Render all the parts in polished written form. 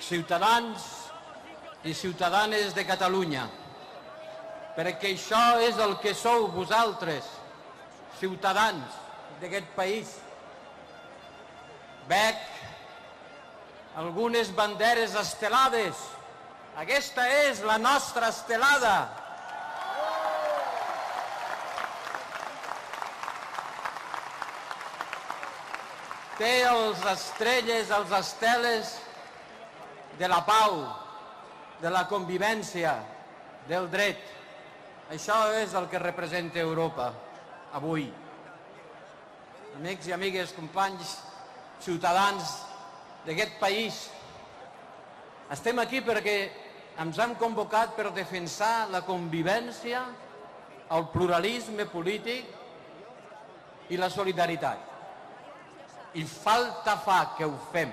ciutadans i ciutadanes de Catalunya, perquè això és el que sou vosaltres, ciutadans d'aquest país. Veig algunes banderes estelades. Aquesta és la nostra estelada. Té les estrelles, els esteles de la pau, de la convivència, del dret. Això és el que representa Europa avui. Amics i amigues, companys, ciutadans d'aquest país, estem aquí perquè ens hem convocat per defensar la convivència, el pluralisme polític i la solidaritat. I falta fa que ho fem,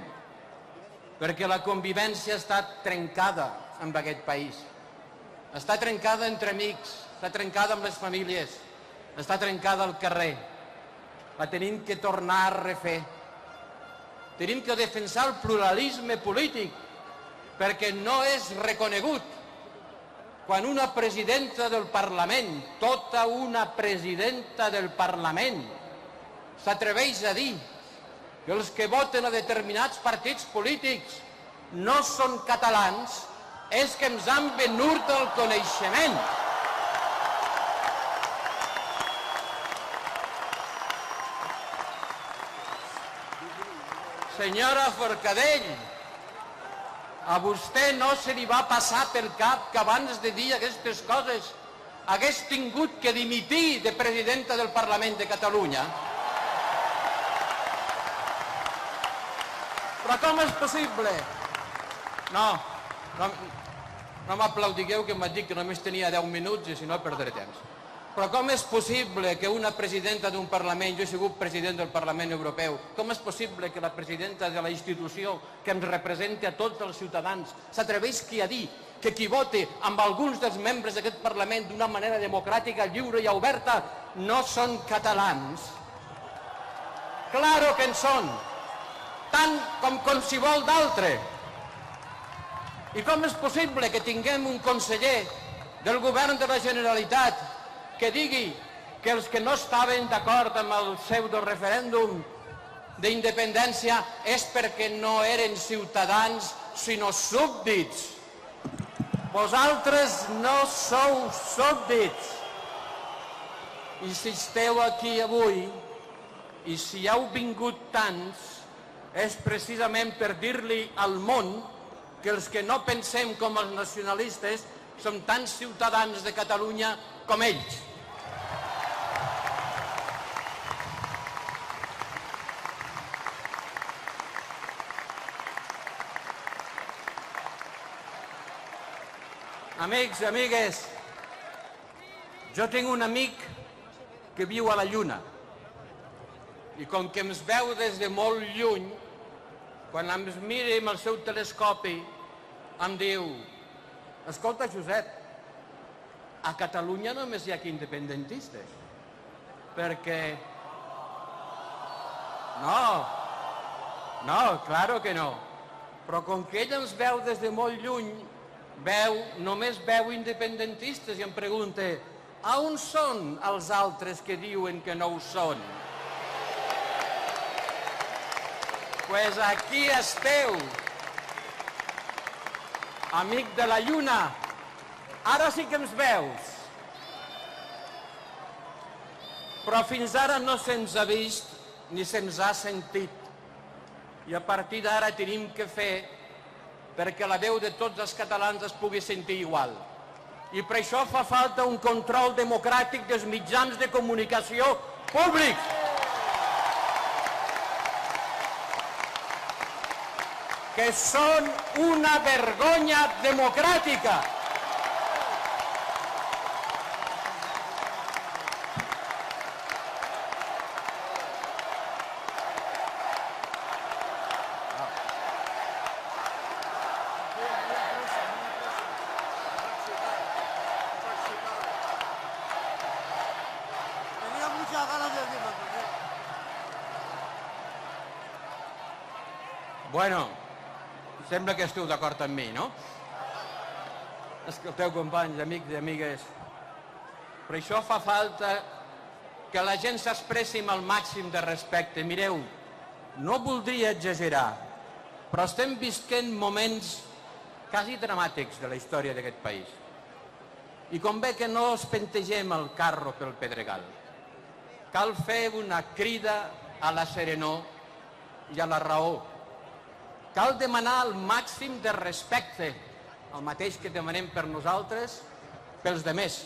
perquè la convivència ha estat trencada en aquest país. Està trencada entre amics, està trencada amb les famílies, està trencada al carrer. La tenim que tornar a refer. Tenim que defensar el pluralisme polític, perquè no és reconegut. Quan una presidenta del Parlament, tota una presidenta del Parlament, s'atreveix a dir que els que voten a determinats partits polítics no són catalans, és que ens han venut el coneixement. Senyora Forcadell, a vostè no se li va passar pel cap que abans de dir aquestes coses hagués tingut que dimitir de presidenta del Parlament de Catalunya? Però com és possible? No m'aplaudigueu, que m'ha dit que només tenia 10 minuts i si no perdré temps. Però com és possible que una presidenta d'un Parlament, jo he sigut president del Parlament Europeu, com és possible que la presidenta de la institució que ens representa a tots els ciutadans s'atreveixi a dir que qui vote amb alguns dels membres d'aquest Parlament d'una manera democràtica, lliure i oberta no són catalans? Claro que en són, tant com qualsevol d'altre. I com és possible que tinguem un conseller del govern de la Generalitat que digui que els que no estaven d'acord amb el pseudo-referèndum d'independència és perquè no eren ciutadans, sinó súbdits? Vosaltres no sou súbdits. I si esteu aquí avui, i si heu vingut tants, és precisament per dir-li al món que els que no pensem com els nacionalistes som tants ciutadans de Catalunya com ells. Amics i amigues, jo tinc un amic que viu a la Lluna i com que ens veu des de molt lluny, quan ens mira amb el seu telescopi em diu: escolta, Josep, a Catalunya només hi ha independentistes, perquè... No, claro que no. Però com que ell ens veu des de molt lluny, només veu independentistes i em pregunta: a on són els altres que diuen que no ho són? Pues aquí esteu, amic de la Lluna, ara sí que ens veus. Però fins ara no se'ns ha vist ni se'ns ha sentit. I a partir d'ara tenim que fer perquè la veu de tots els catalans es pugui sentir igual. I per això fa falta un control democràtic dels mitjans de comunicació públics. Que són una vergonya democràtica. Bueno, Sembla que esteu d'acord amb mi, no? Escolteu, companys, amics i amigues, per això fa falta que la gent s'expressi amb el màxim de respecte. Mireu, no voldria exagerar, però estem visquent moments quasi dramàtics de la història d'aquest país. I convé que no es pentegem el carro pel pedregal. Cal fer una crida a la serenor i a la raó. Cal demanar el màxim de respecte, el mateix que demanem per nosaltres, pels demés.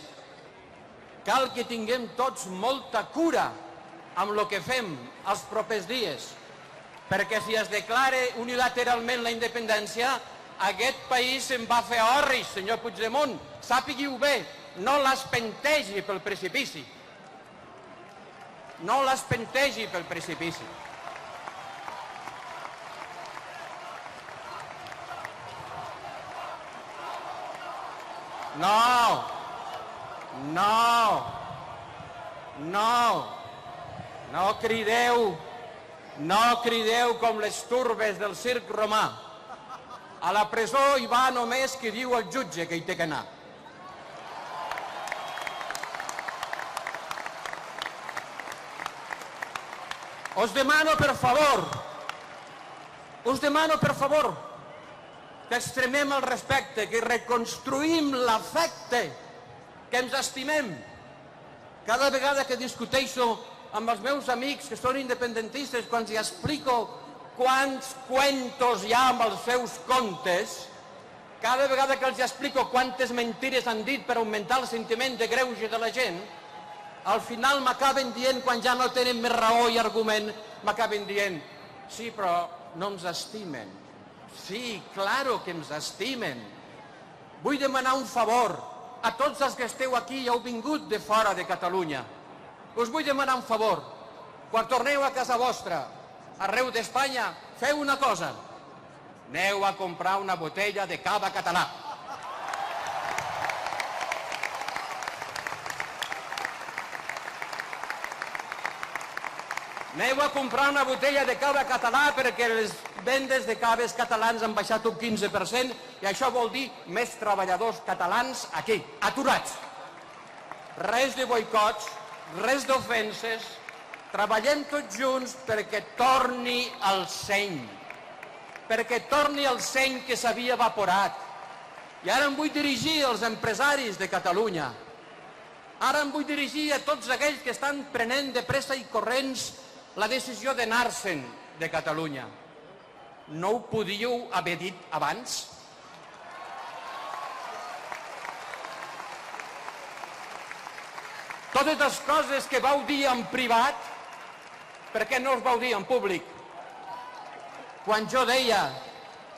Cal que tinguem tots molta cura amb el que fem els propers dies, perquè si es declara unilateralment la independència, aquest país se'n va fer orris, senyor Puigdemont. Sàpiga-ho bé, no l'espentegi pel precipici. No l'espentegi pel precipici. No, no, no, no crideu com les turbes del circ romà. A la presó hi va només qui diu al jutge que hi té que anar. Us demano, per favor, que extremem el respecte, que reconstruïm l'afecte, que ens estimem. Cada vegada que discuteixo amb els meus amics que són independentistes, quan els explico quants cuentos hi ha amb els seus contes, cada vegada que els explico quantes mentires han dit per augmentar el sentiment de greuge de la gent, al final m'acaben dient, quan ja no tenen més raó i argument, m'acaben dient, sí, però no ens estimen. Sí, claro que ens estimen. Vull demanar un favor a tots els que esteu aquí i heu vingut de fora de Catalunya. Us vull demanar un favor. Quan torneu a casa vostra, arreu d'Espanya, feu una cosa. Aneu a comprar una botella de cava català. Aneu a comprar una botella de cava català perquè les vendes de caves catalans han baixat un 15% i això vol dir més treballadors catalans aquí, aturats. Res de boicots, res d'ofenses, treballem tots junts perquè torni el seny, perquè torni el seny que s'havia evaporat. I ara em vull dirigir als empresaris de Catalunya. Ara em vull dirigir a tots aquells que estan prenent de pressa i corrents la decisió d'anar-se'n de Catalunya. No ho podíeu haver dit abans? Totes les coses que vau dir en privat, per què no els vau dir en públic? Quan jo deia,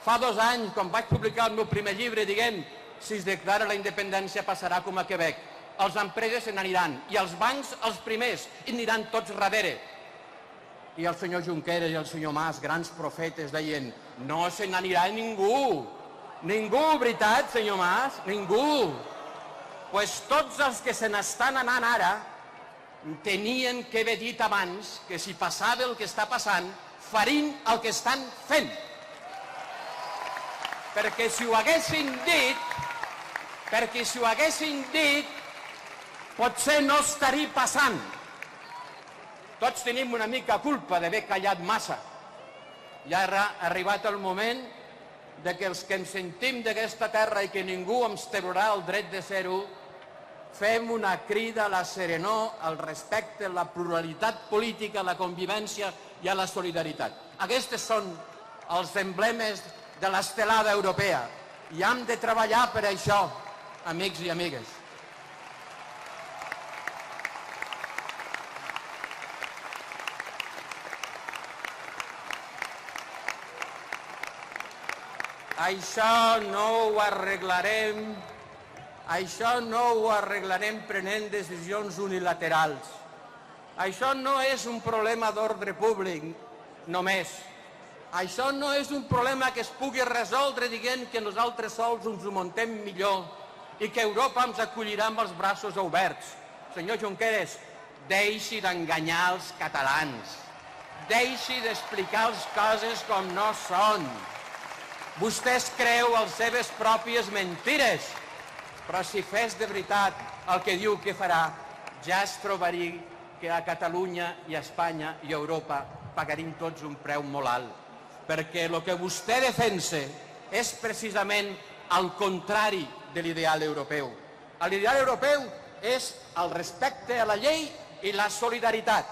fa 2 anys, quan vaig publicar el meu primer llibre, dient, si es declara la independència passarà com a Quebec. Els empreses se n'aniran i els bancs els primers i aniran tots darrere. I el senyor Junqueras i el senyor Mas, grans profetes, deien, no se n'anirà ningú. Ningú, veritat, senyor Mas? Ningú. Pues tots els que se n'estan anant ara tenien que haver dit abans que si passava el que està passant, farien el que estan fent. Perquè si ho haguessin dit, potser no estaria passant. Tots tenim una mica culpa d'haver callat massa. I ara ha arribat el moment de que els que ens sentim d'aquesta terra i que ningú ens treurà el dret de ser-ho, fem una crida a la serenor, al respecte, a la pluralitat política, a la convivència i a la solidaritat. Aquests són els emblemes de l'estelada europea i hem de treballar per això, amics i amigues. Això no ho arreglarem prenent decisions unilaterals. Això no és un problema d'ordre públic només. Això no és un problema que es pugui resoldre dient que nosaltres sols ens ho muntem millor i que Europa ens acollirà amb els braços oberts. Senyor Junqueras, deixi d'enganyar els catalans. Deixi d'explicar les coses com no són. Vostè es creu les seves pròpies mentires, però si fes de veritat el que diu que farà, ja es trobaria que a Catalunya i a Espanya i a Europa pagaríem tots un preu molt alt, perquè el que vostè defensa és precisament el contrari de l'ideal europeu. L'ideal europeu és el respecte a la llei i la solidaritat,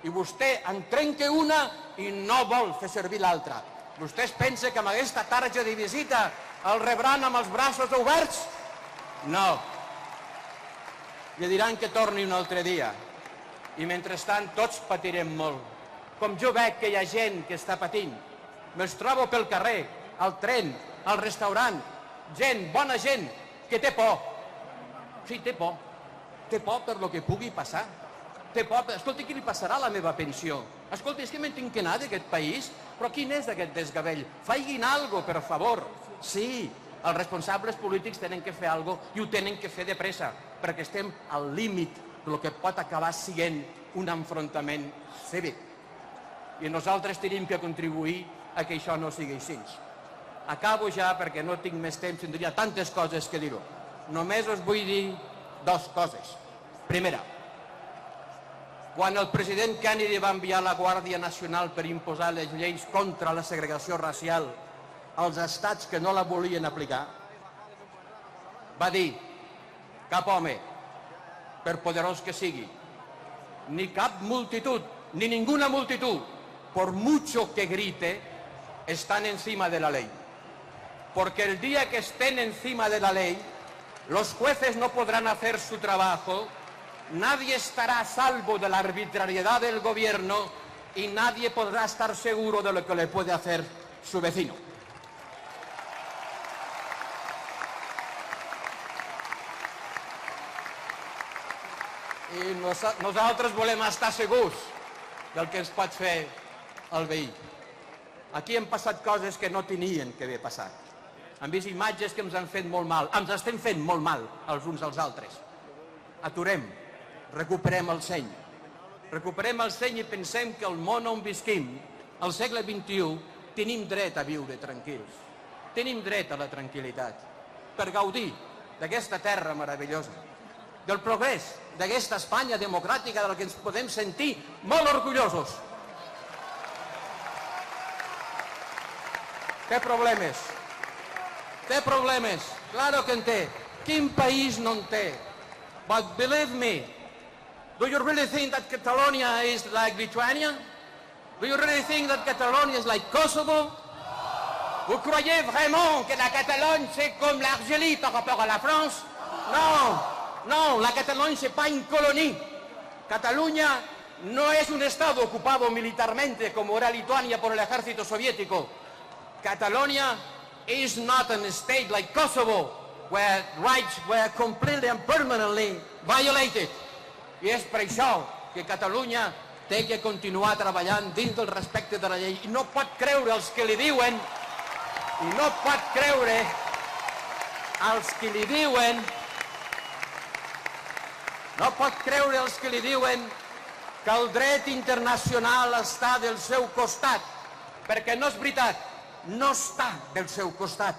i vostè en trenca una i no vol fer servir l'altra. Vostè es pensa que amb aquesta tarja de visita el rebran amb els braços oberts? No. Li diran que torni un altre dia. I mentrestant tots patirem molt. Com jo veig que hi ha gent que està patint, me'ls trobo pel carrer, al tren, al restaurant, gent, bona gent, que té por. Sí, té por. Té por per lo que pugui passar. Té por, escolti, què li passarà a la meva pensió? Escolti, és que me'n tinc que anar d'aquest país? Però quin és aquest desgavell? Faiguin algo, per favor. Sí, els responsables polítics tenen que fer algo i ho tenen que fer de pressa, perquè estem al límit del que pot acabar sent un enfrontament cívic. I nosaltres tenim que contribuir a que això no sigui així. Acabo ja perquè no tinc més temps, tindria tantes coses que dir-ho. Només us vull dir dues coses. Primera, quan el president Kennedy va enviar la Guàrdia Nacional per imposar les lleis contra la segregació racial als estats que no la volien aplicar, va dir: cap home, per poderós que sigui, ni cap multitud, ni ninguna multitud, por mucho que grite, están encima de la ley. Porque el día que estén encima de la ley, los jueces no podrán hacer su trabajo, nadie estará a salvo de la arbitrariedad del gobierno y nadie podrá estar seguro de lo que le puede hacer su vecino. I nosaltres volem estar segurs del que ens pot fer el veí. Aquí han passat coses que no tenien que haver passat. Hem vist imatges que ens han fet molt mal. Ens estem fent molt mal els uns als altres. Aturem, recuperem el seny. Recuperem el seny i pensem que el món on visquim, al segle XXI, tenim dret a viure tranquils. Tenim dret a la tranquil·litat per gaudir d'aquesta terra meravellosa, del progrés d'aquesta Espanya democràtica de la que ens podem sentir molt orgullosos. Té problemes. Té problemes. Claro que en té. Quin país no en té? But believe me, do you really think that Catalonia is like Lithuania? Do you really think that Catalonia is like Kosovo? Vous croyez vraiment que la Catalogne c'est comme l'Algérie par rapport à la France? Non. No, la Cataluña es pas une colonie. Cataluña no es un estado ocupado militarmente como era Lituania por el ejército soviético. Catalonia is not a state like Kosovo, where rights were completely and permanently violated. I és per això que Catalunya té que continuar treballant dins del respecte de la llei. I no pot creure els que li diuen, i no pot creure els que li diuen, no pot creure els que li diuen que el dret internacional està del seu costat, perquè no és veritat, no està del seu costat.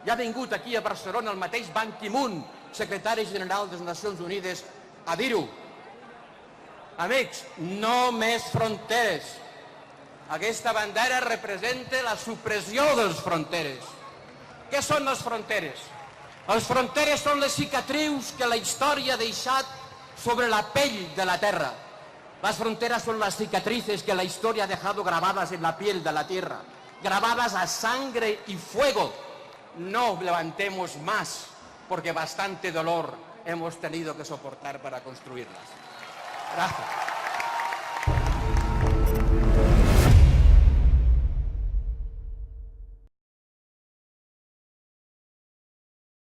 Ja ha vingut aquí a Barcelona el mateix Ban Ki-moon, secretari general de les Nacions Unides, a dir-ho. Amics, no més fronteres. Aquesta bandera representa la supressió de les fronteres. Què són les fronteres? Les fronteres són les cicatrius que la història ha deixat sobre la pell de la tierra. Las fronteras son las cicatrices que la historia ha dejado grabadas en la piel de la tierra, grabadas a sangre y fuego. No levantemos más, porque bastante dolor hemos tenido que soportar para construirlas. Gracias.